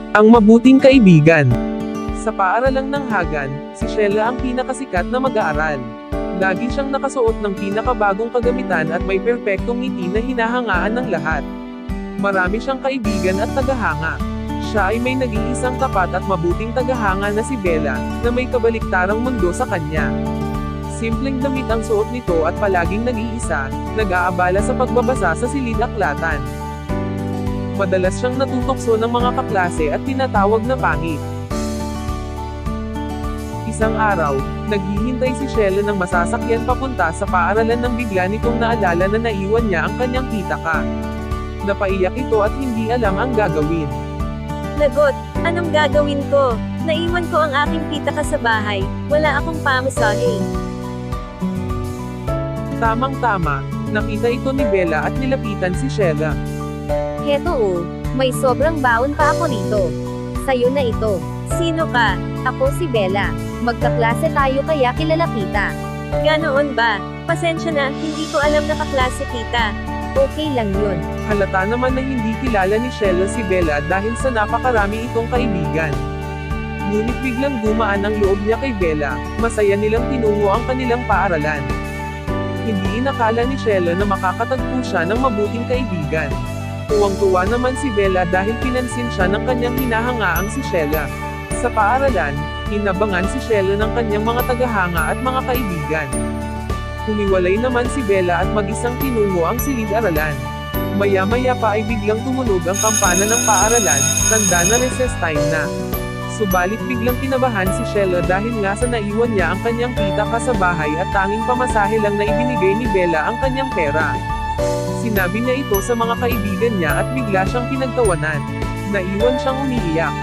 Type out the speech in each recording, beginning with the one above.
Ang mabuting kaibigan. Sa paaralang ng Hagan, si Sheila ang pinakasikat na mag-aaral. Lagi siyang nakasuot ng pinakabagong kagamitan at may perpektong ngiti na hinahangaan ng lahat. Marami siyang kaibigan at tagahanga. Siya ay may nag-iisang tapat at mabuting tagahanga na si Bella, na may kabaliktarang mundo sa kanya. Simpleng damit ang suot nito at palaging nag-iisa, nag-aabala sa pagbabasa sa silid-aklatan. Madalas siyang natutokso ng mga kaklase at tinatawag na pangit. Isang araw, naghihintay si Sheila ng masasakyan papunta sa paaralan nang bigla nitong naalala na naiwan niya ang kanyang pitaka. Napaiyak ito at hindi alam ang gagawin. Lagot, anong gagawin ko? Naiwan ko ang aking pitaka sa bahay, wala akong pamasahe. Tamang-tama, nakita ito ni Bella at nilapitan si Sheila. Heto may sobrang baon pa ako rito. Sa'yo na ito. Sino ka? Ako si Bella. Magkaklase tayo kaya kilala kita. Ganoon ba? Pasensya na, hindi ko alam na kaklase kita. Okay lang yun. Halata naman na hindi kilala ni Sheila si Bella dahil sa napakarami itong kaibigan. Ngunit biglang gumaan ang loob niya kay Bella, masaya nilang tinungo ang kanilang paaralan. Hindi inakala ni Sheila na makakatagpo siya ng mabuting kaibigan. Tuwang-tuwa naman si Bella dahil pinansin siya ng kanyang hinahangaang si Sheila. Sa paaralan, inabangan si Sheila ng kanyang mga tagahanga at mga kaibigan. Humiwalay naman si Bella at mag-isang tinungo ang silid-aralan. Maya-maya pa ay biglang tumunog ang kampana ng paaralan, tanda na recess time na. Subalit biglang kinabahan si Sheila dahil nga sa naiwan niya ang kanyang pitaka sa bahay at tanging pamasahe lang na ibinigay ni Bella ang kanyang pera. Sinabi niya ito sa mga kaibigan niya at bigla siyang pinagtawanan. Naiwan siyang umiiyak.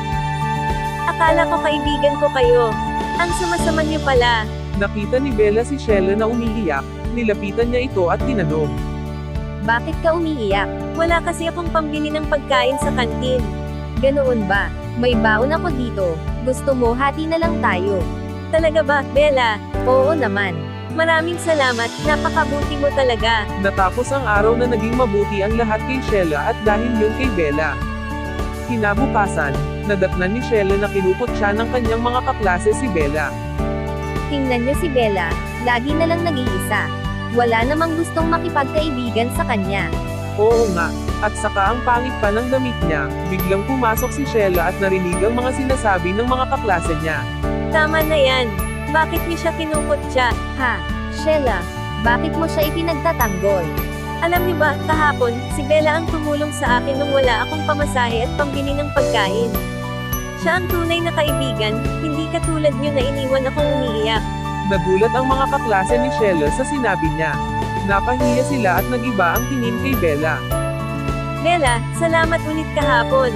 Akala ko kaibigan ko kayo. Ang sama-sama niyo pala. Nakita ni Bella si Sheila na umiiyak, nilapitan niya ito at tinanong. Bakit ka umiiyak? Wala kasi akong pambili ng pagkain sa kantin. Ganoon ba? May baon ako dito. Gusto mo hati na lang tayo? Talaga ba, Bella? Oo naman. Maraming salamat, napakabuti mo talaga. Natapos ang araw na naging mabuti ang lahat kay Sheila at dahil yun kay Bella. Kinabukasan, nadatnan ni Sheila na kinupot siya ng kanyang mga kaklase si Bella. Tingnan niyo si Bella, lagi na lang nag-iisa. Wala namang gustong makipagkaibigan sa kanya. Oo nga, at saka ang pangit pa ng damit niya, biglang pumasok si Sheila at narinig ang mga sinasabi ng mga kaklase niya. Tama na yan. Bakit niyo siya kinukutya? Ha? Sheila, bakit mo siya ipinagtatanggol? Alam niyo ba, kahapon, si Bella ang tumulong sa akin nung wala akong pamasahe at pambili ng pagkain. Siya ang tunay na kaibigan, hindi katulad niyo na iniwan akong umiiyak. Nagulat ang mga kaklase ni Sheila sa sinabi niya. Napahiya sila at nag-iba ang tingin kay Bella. Bella, salamat ulit kahapon.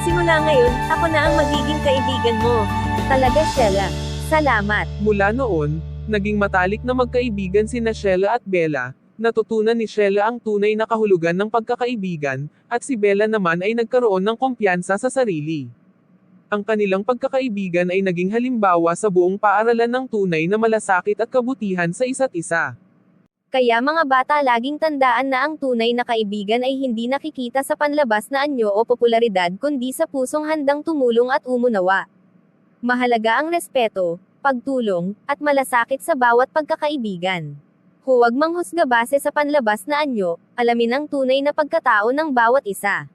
Simula ngayon, ako na ang magiging kaibigan mo. Talaga Sheila, salamat. Mula noon, naging matalik na magkaibigan sina Sheila at Bella. Natutunan ni Sheila ang tunay na kahulugan ng pagkakaibigan, at si Bella naman ay nagkaroon ng kumpiyansa sa sarili. Ang kanilang pagkakaibigan ay naging halimbawa sa buong paaralan ng tunay na malasakit at kabutihan sa isa't isa. Kaya mga bata laging tandaan na ang tunay na kaibigan ay hindi nakikita sa panlabas na anyo o popularidad kundi sa pusong handang tumulong at umunawa. Mahalaga ang respeto, pagtulong, at malasakit sa bawat pagkakaibigan. Huwag manghusga base sa panlabas na anyo, alamin ang tunay na pagkatao ng bawat isa.